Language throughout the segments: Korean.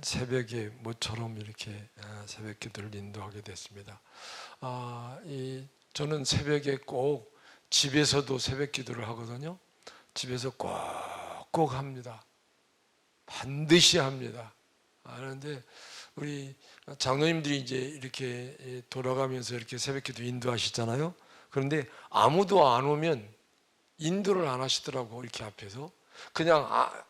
새벽에 모처럼 이렇게 새벽 기도를 인도하게 됐습니다. 저는 새벽에 꼭 집에서도 새벽 기도를 하거든요. 집에서 꼭 합니다. 반드시 합니다. 그런데 우리 장로님들이 이제 이렇게 돌아가면서 이렇게 새벽 기도 인도하시잖아요. 그런데 아무도 안 오면 인도를 안 하시더라고. 이렇게 앞에서 그냥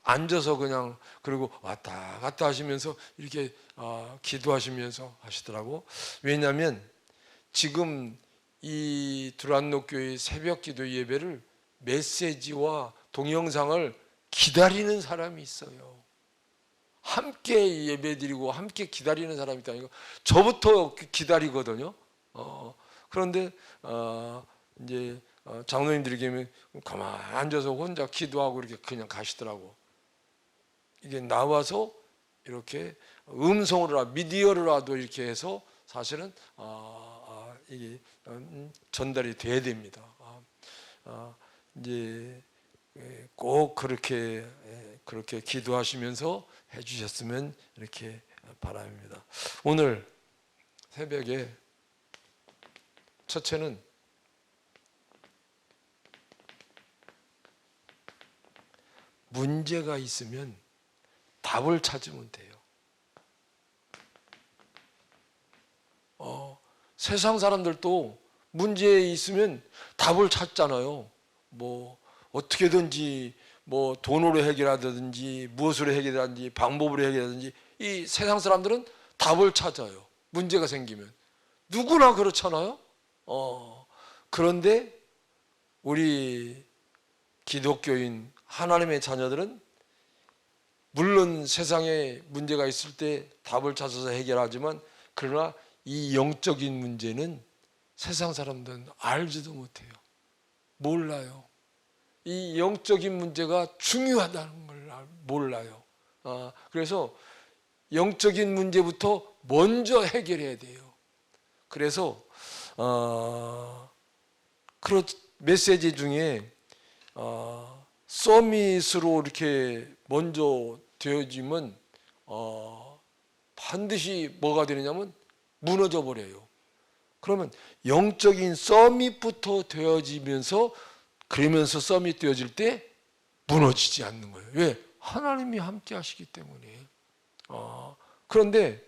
앉아서 그냥 그리고 왔다 갔다 하시면서 이렇게 기도하시면서 하시더라고. 왜냐하면 지금 이 두란노교회 새벽기도 예배를 메시지와 동영상을 기다리는 사람이 있어요. 함께 예배드리고 함께 기다리는 사람이 있다니까. 저부터 기다리거든요. 그런데 이제 장로님들에게 가만히 앉아서 혼자 기도하고 이렇게 그냥 가시더라고. 이게 나와서 이렇게 음성으로 미디어로라도 이렇게 해서 사실은 이게 전달이 돼야 됩니다. 이제 꼭 그렇게 기도하시면서 해주셨으면 이렇게 바랍니다. 오늘 새벽에 첫째는 문제가 있으면 답을 찾으면 돼요. 세상 사람들도 문제 있으면 답을 찾잖아요. 뭐 어떻게든지 뭐 돈으로 해결하든지 무엇으로 해결하든지 방법으로 해결하든지 이 세상 사람들은 답을 찾아요. 문제가 생기면 누구나 그렇잖아요. 그런데 우리 기독교인 하나님의 자녀들은 물론 세상에 문제가 있을 때 답을 찾아서 해결하지만 그러나 이 영적인 문제는 세상 사람들은 알지도 못해요. 몰라요. 이 영적인 문제가 중요하다는 걸 몰라요. 그래서 영적인 문제부터 먼저 해결해야 돼요. 그래서 메시지 중에 서밋으로 이렇게 먼저 되어지면 반드시 뭐가 되느냐면 무너져 버려요. 그러면 영적인 서밋부터 되어지면서 그러면서 서밋 되어질 때 무너지지 않는 거예요. 왜? 하나님이 함께 하시기 때문에. 그런데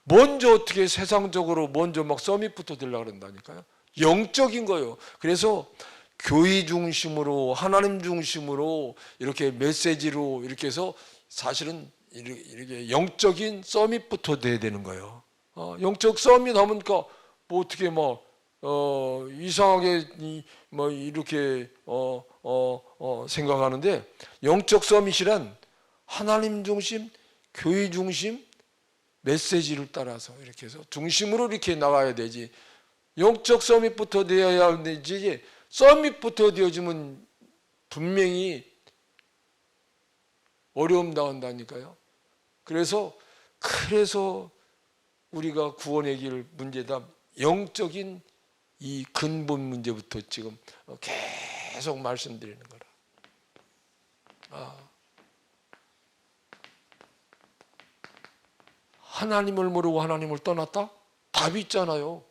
먼저 어떻게 세상적으로 먼저 막 서밋부터 되려고 그런다니까요. 영적인 거예요. 그래서 교회 중심으로 하나님 중심으로 이렇게 메시지로 이렇게 해서 사실은 이렇게 영적인 서밋부터 돼야 되는 거예요. 영적 서밋 하면 뭐 어떻게 이상하게 뭐 이렇게 생각하는데 영적 서밋이란 하나님 중심, 교회 중심, 메시지를 따라서 이렇게 해서 중심으로 이렇게 나가야 되지. 영적 서밋부터 되어야 되지. 서밋부터 되어지면 분명히 어려움 나온다니까요. 그래서 우리가 구원의 길 문제다. 영적인 이 근본 문제부터 지금 계속 말씀드리는 거라. 하나님을 모르고 하나님을 떠났다? 답이 있잖아요.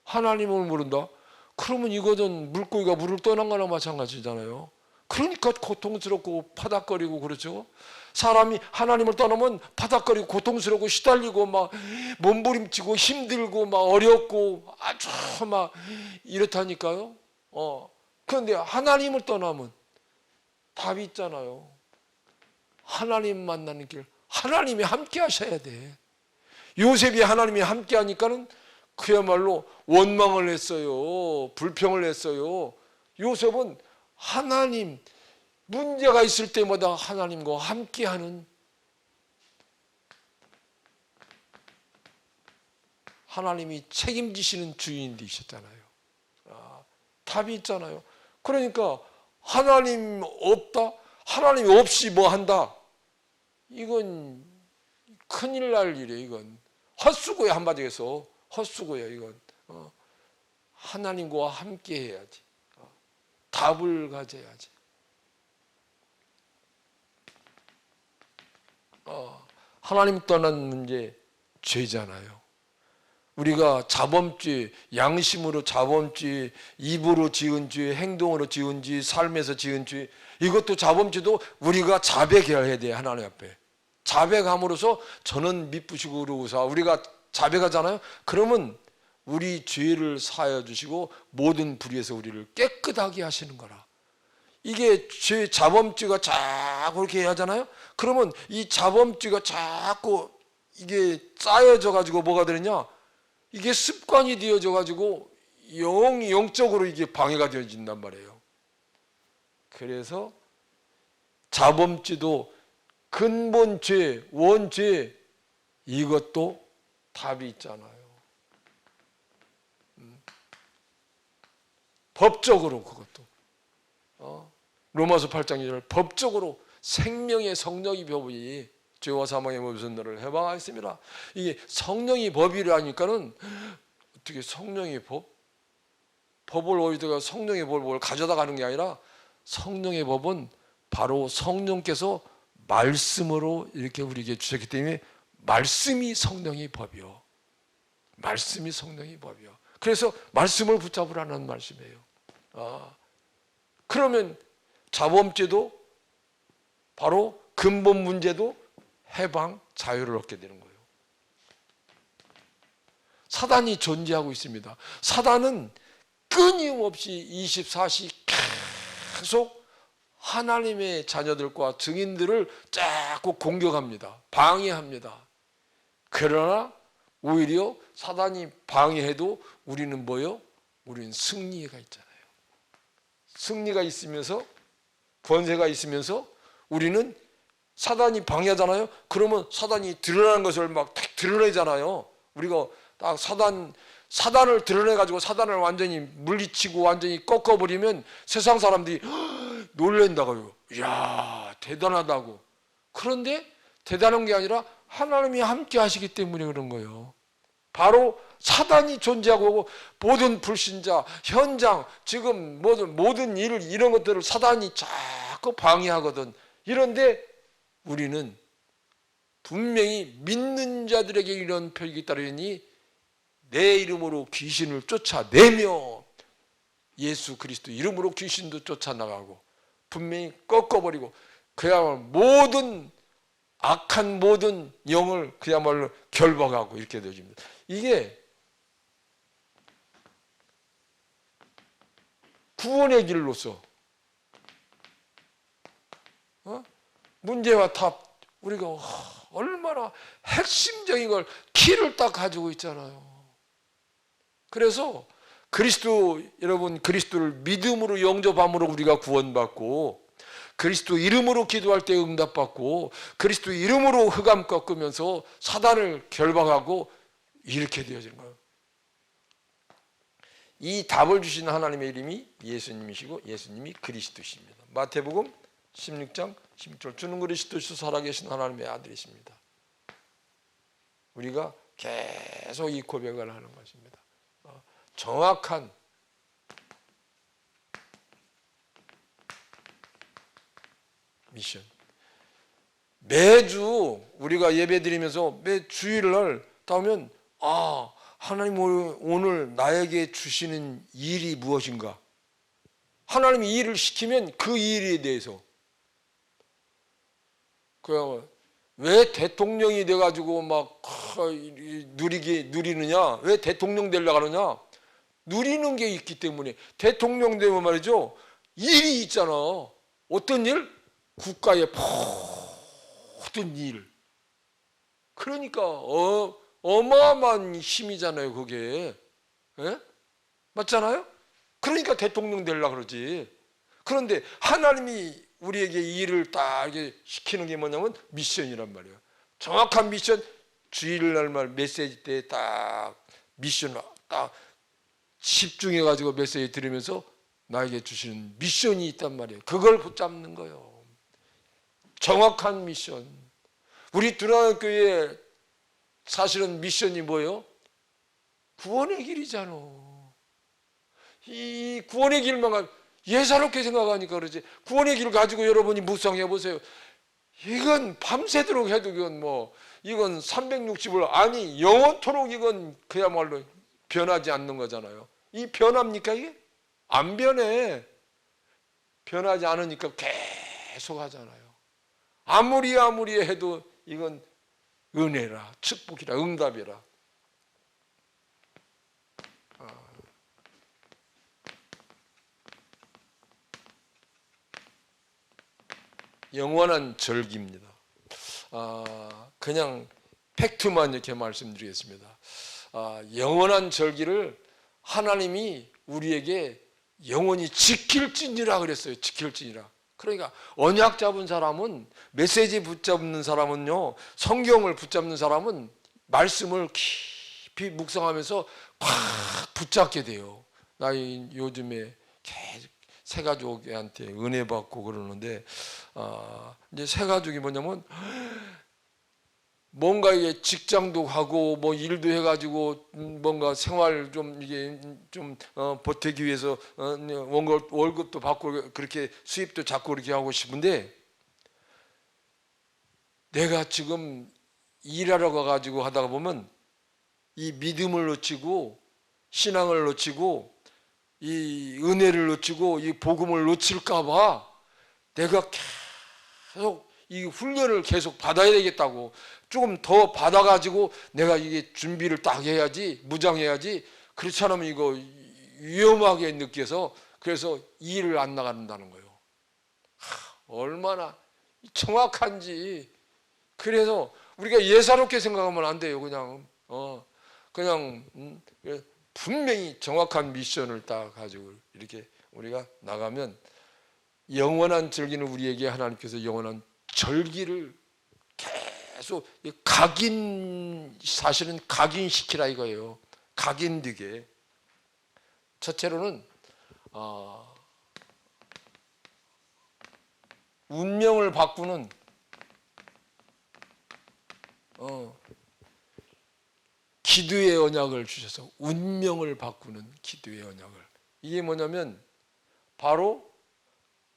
하나님을 모른다? 그러면 이거는 물고기가 물을 떠난 거나 마찬가지잖아요. 그러니까 고통스럽고 파닥거리고 그렇죠. 사람이 하나님을 떠나면 파닥거리고 고통스럽고 시달리고 막 몸부림치고 힘들고 막 어렵고 아주 막 이렇다니까요. 그런데 하나님을 떠나면 답이 있잖아요. 하나님 만나는 길, 하나님이 함께 하셔야 돼. 요셉이 하나님이 함께 하니까는 그야말로 원망을 했어요. 불평을 했어요. 요셉은 하나님, 문제가 있을 때마다 하나님과 함께하는 하나님이 책임지시는 주인이 되셨잖아요. 답이 있잖아요. 그러니까 하나님 없다? 하나님 없이 뭐 한다? 이건 큰일 날 일이에요. 이건 헛수고야. 한마디로 해서 헛수고야. 이건 하나님과 함께 해야지. 답을 가져야지. 하나님 떠난 문제, 죄잖아요. 우리가 자범죄, 양심으로 자범죄, 입으로 지은 죄, 행동으로 지은 죄, 삶에서 지은 죄, 이것도 자범죄도 우리가 자백해야 돼. 하나님 앞에 자백함으로써 저는 미쁘시고 의로우사, 우리가 자백하잖아요. 그러면 우리 죄를 사하여 주시고 모든 불의에서 우리를 깨끗하게 하시는 거라. 이게 죄, 자범죄가 자꾸 그렇게 하잖아요. 그러면 이 자범죄가 자꾸 이게 쌓여져 가지고 뭐가 되느냐, 이게 습관이 되어져 가지고 영적으로 이게 방해가 되어진단 말이에요. 그래서 자범죄도 근본 죄, 원죄, 이것도 답이 있잖아요. 법적으로 그것도 로마서 8장 2절 법적으로 생명의 성령이 법이 죄와 사망의 모든 너를 해방하였습니다. 이게 성령이 법이라니까는 어떻게 성령의 법? 법을 어디다가 성령의 법을 가져다 가는 게 아니라 성령의 법은 바로 성령께서 말씀으로 이렇게 우리에게 주셨기 때문에 말씀이 성령의 법이요. 말씀이 성령의 법이요. 그래서 말씀을 붙잡으라는 말씀이에요. 그러면 자범죄도 바로 근본 문제도 해방, 자유를 얻게 되는 거예요. 사단이 존재하고 있습니다. 사단은 끊임없이 24시 계속 하나님의 자녀들과 증인들을 자꾸 공격합니다. 방해합니다. 그러나 오히려 사단이 방해해도 우리는 뭐요? 우리는 승리가 있잖아요. 승리가 있으면서 권세가 있으면서 우리는 사단이 방해하잖아요. 그러면 사단이 드러나는 것을 막 드러내잖아요. 우리가 딱 사단을 드러내가지고 사단을 완전히 물리치고 완전히 꺾어버리면 세상 사람들이 놀란다고요. 이야, 대단하다고. 그런데 대단한 게 아니라 하나님이 함께 하시기 때문에 그런 거예요. 바로 사단이 존재하고 모든 불신자, 현장, 지금 모든 일, 이런 것들을 사단이 자꾸 방해하거든. 이런데 우리는 분명히 믿는 자들에게 이런 표적이 따르니 내 이름으로 귀신을 쫓아내며 예수 그리스도 이름으로 귀신도 쫓아나가고 분명히 꺾어버리고 그야말로 모든 악한 모든 영을 그야말로 결박하고 이렇게 되어집니다. 이게 구원의 길로서 문제와 답, 우리가 얼마나 핵심적인 걸 키를 딱 가지고 있잖아요. 그래서 그리스도, 여러분, 그리스도를 믿음으로 영접함으로 우리가 구원받고 그리스도 이름으로 기도할 때 응답받고 그리스도 이름으로 흑암 꺾으면서 사단을 결박하고 이렇게 되어지는 거예요. 이 답을 주신 하나님의 이름이 예수님이시고 예수님이 그리스도십니다. 마태복음 16장 16절 주는 그리스도시서 살아계신 하나님의 아들이십니다. 우리가 계속 이 고백을 하는 것입니다. 정확한 미션. 매주 우리가 예배드리면서 매 주일날 따오면 하나님 오늘 나에게 주시는 일이 무엇인가? 하나님이 일을 시키면 그 일에 대해서 그냥 왜 대통령이 돼가지고 막 누리느냐? 왜 대통령 되려고 하느냐? 누리는 게 있기 때문에. 대통령 되면 말이죠, 일이 있잖아. 어떤 일? 국가의 모든 일. 그러니까 어마어마한 힘이잖아요, 그게. 예? 맞잖아요? 그러니까 대통령 되려고 그러지. 그런데 하나님이 우리에게 일을 딱 이렇게 시키는 게 뭐냐면 미션이란 말이에요. 정확한 미션, 주일날 메시지 때 딱 미션 딱 집중해가지고 메시지 들으면서 나에게 주시는 미션이 있단 말이에요. 그걸 붙잡는 거예요. 정확한 미션. 우리 두란교회 사실은 미션이 뭐예요? 구원의 길이잖아. 이 구원의 길만 예사롭게 생각하니까 그러지. 구원의 길을 가지고 여러분이 묵상해 보세요. 이건 밤새도록 해도 이건 360을 아니 영원토록 이건 그야말로 변하지 않는 거잖아요. 이 변합니까 이게? 안 변해. 변하지 않으니까 계속 하잖아요. 아무리 해도 이건 은혜라, 축복이라, 응답이라. 영원한 절기입니다. 그냥 팩트만 이렇게 말씀드리겠습니다. 영원한 절기를 하나님이 우리에게 영원히 지킬지니라 그랬어요. 지킬지니라. 그러니까 언약 잡은 사람은, 메시지 붙잡는 사람은요, 성경을 붙잡는 사람은 말씀을 깊이 묵상하면서 꽉 붙잡게 돼요. 나 요즘에 계속 새가족한테 은혜 받고 그러는데, 이제 새가족이 뭐냐면 뭔가 이게 직장도 하고 뭐 일도 해가지고 뭔가 생활 좀 이게 좀 보태기 위해서 월급도 받고 그렇게 수입도 잡고 그렇게 하고 싶은데, 내가 지금 일하러 가가지고 하다가 보면 이 믿음을 놓치고 신앙을 놓치고 이 은혜를 놓치고 이 복음을 놓칠까봐 내가 계속 이 훈련을 계속 받아야 되겠다고, 조금 더 받아가지고 내가 이게 준비를 딱 해야지, 무장해야지. 그렇지 않으면 이거 위험하게 느껴서 그래서 일을 안 나간다는 거예요. 얼마나 정확한지. 그래서 우리가 예사롭게 생각하면 안 돼요. 그냥 분명히 정확한 미션을 딱 가지고 이렇게 우리가 나가면, 영원한 절기는 우리에게 하나님께서 영원한 절기를 계속 사실은 각인시키라 이거예요. 각인되게. 첫째로는 운명을 바꾸는 기도의 언약을 주셔서, 운명을 바꾸는 기도의 언약을. 이게 뭐냐면 바로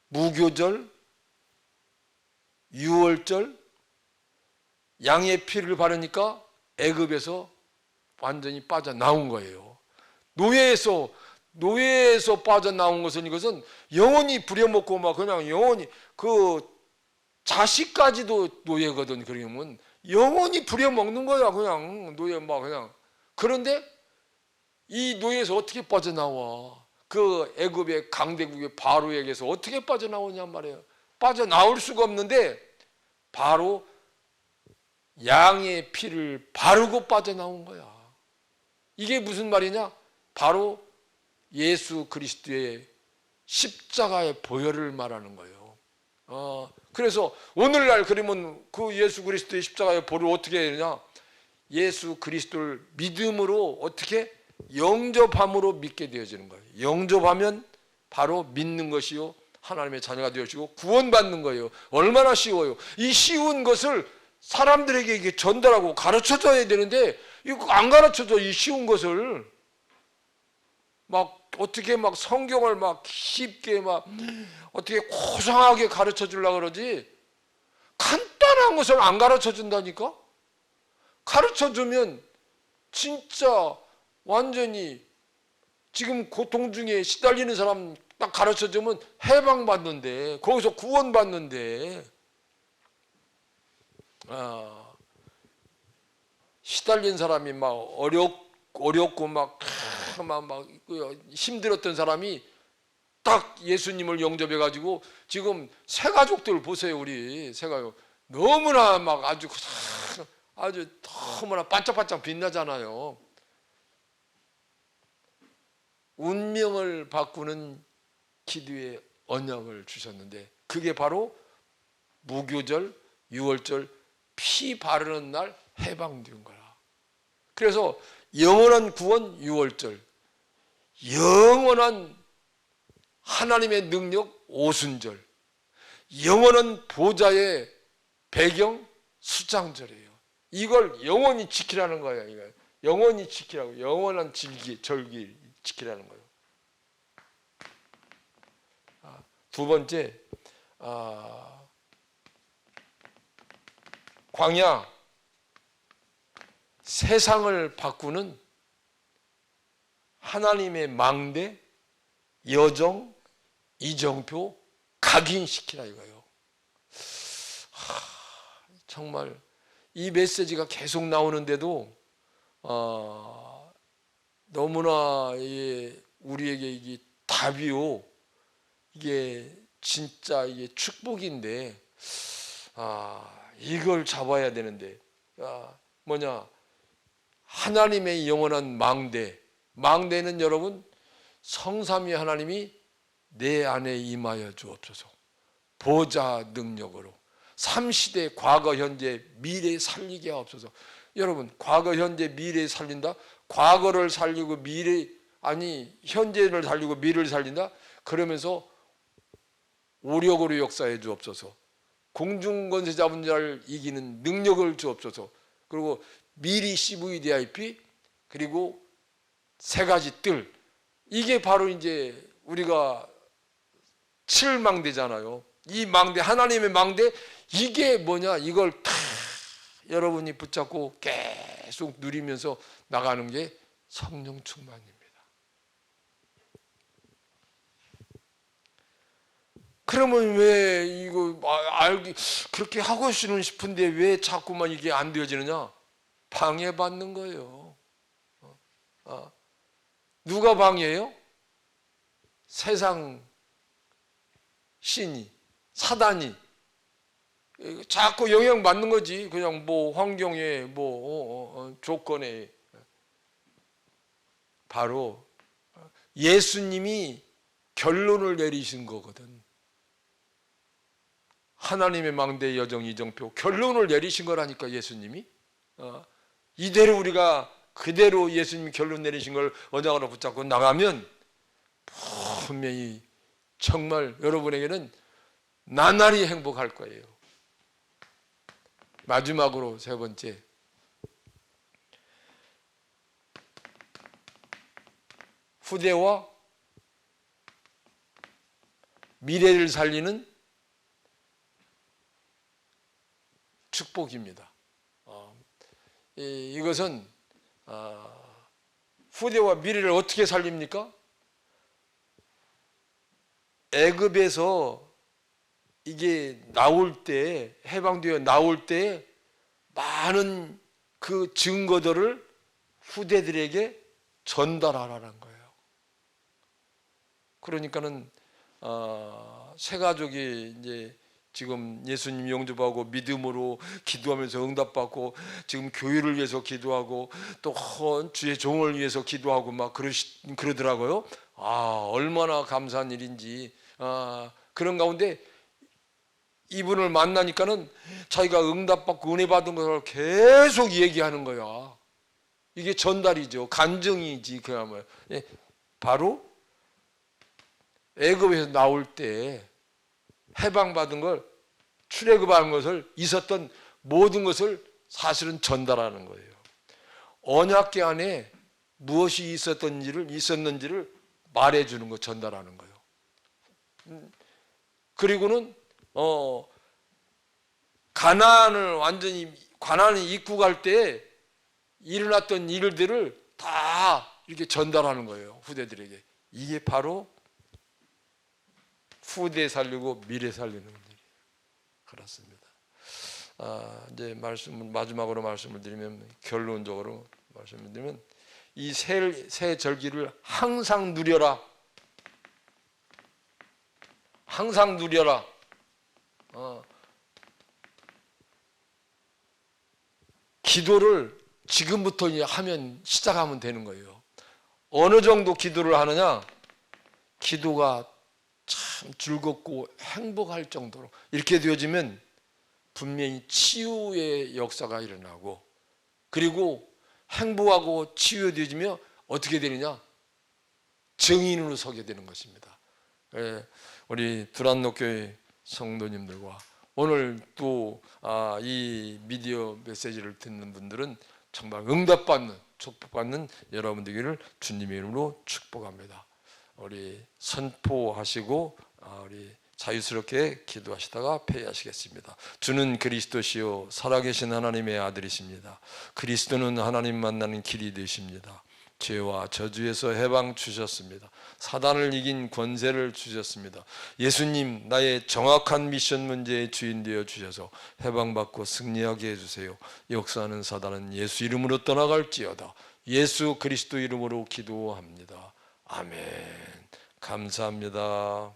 무교절, 유월절, 양의 피를 바르니까 애굽에서 완전히 빠져나온 거예요. 노예에서 빠져나온 것은, 이것은 영원히 부려먹고 막 그냥 영원히 그 자식까지도 노예거든. 그러면 영원히 부려먹는 거야. 그냥 노예 막 그냥. 그런데 이 노예에서 어떻게 빠져나와? 그 애굽의 강대국의 바로에게서 어떻게 빠져나오냔 말이에요. 빠져나올 수가 없는데 바로 양의 피를 바르고 빠져나온 거야. 이게 무슨 말이냐? 바로 예수 그리스도의 십자가의 보혈을 말하는 거예요. 그래서 오늘날 그러면 그 예수 그리스도의 십자가의 보혈을 어떻게 해야 되냐? 예수 그리스도를 믿음으로 어떻게 영접함으로 믿게 되어지는 거예요. 영접하면 바로 믿는 것이요, 하나님의 자녀가 되어지고 구원받는 거예요. 얼마나 쉬워요. 이 쉬운 것을 사람들에게 이게 전달하고 가르쳐줘야 되는데 이거 안 가르쳐줘. 이 쉬운 것을 막 어떻게 막 성경을 막 쉽게 막 어떻게 고상하게 가르쳐 주려고 그러지, 간단한 것을 안 가르쳐 준다니까. 가르쳐 주면 진짜 완전히 지금 고통 중에 시달리는 사람 딱 가르쳐 주면 해방받는데, 거기서 구원받는데, 시달린 사람이 막 어렵고 막 힘들었던 사람이 딱 예수님을 영접해 가지고 지금 새 가족들 보세요. 우리 새 가족 너무나 막 아주 너무나 반짝반짝 빛나잖아요. 운명을 바꾸는 기도의 언약을 주셨는데, 그게 바로 무교절, 유월절 피 바르는 날 해방된 거야. 그래서 영원한 구원 유월절, 영원한 하나님의 능력 오순절, 영원한 보좌의 배경 수장절이에요. 이걸 영원히 지키라는 거예요. 이거 영원히 지키라고, 영원한 절기 지키라는 거예요. 두 번째, 광야, 세상을 바꾸는 하나님의 망대, 여정, 이정표 각인시키라 이거예요. 정말 이 메시지가 계속 나오는데도 너무나 우리에게 이게 답이요, 이게 진짜 이게 축복인데 이걸 잡아야 되는데 뭐냐, 하나님의 영원한 망대. 망대는 여러분 성삼위 하나님이 내 안에 임하여 주옵소서. 보좌 능력으로 삼시대 과거 현재 미래 살리게 하옵소서. 여러분 과거 현재 미래 살린다, 과거를 살리고 현재를 살리고 미래를 살린다, 그러면서 오력으로 역사해 주옵소서. 공중권세 잡은 자를 이기는 능력을 주옵소서. 그리고 미리 CVDIP, 그리고 세 가지 뜰, 이게 바로 이제 우리가 7망대잖아요. 이 망대, 하나님의 망대, 이게 뭐냐, 이걸 다 여러분이 붙잡고 계속 누리면서 나가는 게 성령 충만입니다. 그러면 왜 이거 그렇게 하고 싶은데 왜 자꾸만 이게 안 되어지느냐? 방해받는 거예요. 누가 방해해요? 세상 신이, 사단이 자꾸 영향받는 거지. 그냥 환경에 조건에. 바로 예수님이 결론을 내리신 거거든. 하나님의 망대, 여정, 이정표 결론을 내리신 거라니까. 예수님이 이대로 우리가 그대로 예수님이 결론 내리신 걸 언약으로 붙잡고 나가면 분명히 정말 여러분에게는 나날이 행복할 거예요. 마지막으로 세 번째, 후대와 미래를 살리는 축복입니다. 이것은 후대와 미래를 어떻게 살립니까? 애굽에서 이게 나올 때, 해방되어 나올 때 많은 그 증거들을 후대들에게 전달하라는 거예요. 그러니까는 새 가족이 이제 지금 예수님 영접하고 믿음으로 기도하면서 응답받고, 지금 교회를 위해서 기도하고 또 주의 종을 위해서 기도하고 막 그러더라고요. 얼마나 감사한 일인지. 그런 가운데 이분을 만나니까는 자기가 응답받고 은혜 받은 것을 계속 얘기하는 거야. 이게 전달이죠. 간증이지. 그야말로 바로 애굽에서 나올 때 해방받은 걸, 출애굽한 것을, 있었던 모든 것을 사실은 전달하는 거예요. 언약궤 안에 무엇이 있었는지를 말해주는 거, 전달하는 거예요. 그리고는 가나안을 입국할 때 일어났던 일들을 다 이렇게 전달하는 거예요. 후대들에게. 이게 바로 후대 살리고 미래 살리는 일이에요. 그렇습니다. 이제 마지막으로 말씀을 드리면, 결론적으로 말씀을 드리면, 이 새 절기를 항상 누려라. 항상 누려라. 기도를 지금부터 시작하면 되는 거예요. 어느 정도 기도를 하느냐? 기도가 참 즐겁고 행복할 정도로 이렇게 되어지면 분명히 치유의 역사가 일어나고, 그리고 행복하고 치유되어지며 어떻게 되느냐? 증인으로 서게 되는 것입니다. 우리 두란노교회 성도님들과 오늘 또 이 미디어 메시지를 듣는 분들은 정말 응답받는, 축복받는 여러분 되기를 주님의 이름으로 축복합니다. 우리 선포하시고 우리 자유스럽게 기도하시다가 폐회하시겠습니다. 주는 그리스도시요 살아계신 하나님의 아들이십니다. 그리스도는 하나님 만나는 길이 되십니다. 죄와 저주에서 해방 주셨습니다. 사단을 이긴 권세를 주셨습니다. 예수님, 나의 정확한 미션 문제의 주인 되어 주셔서 해방받고 승리하게 해주세요. 역사하는 사단은 예수 이름으로 떠나갈지어다. 예수 그리스도 이름으로 기도합니다. 아멘. 감사합니다.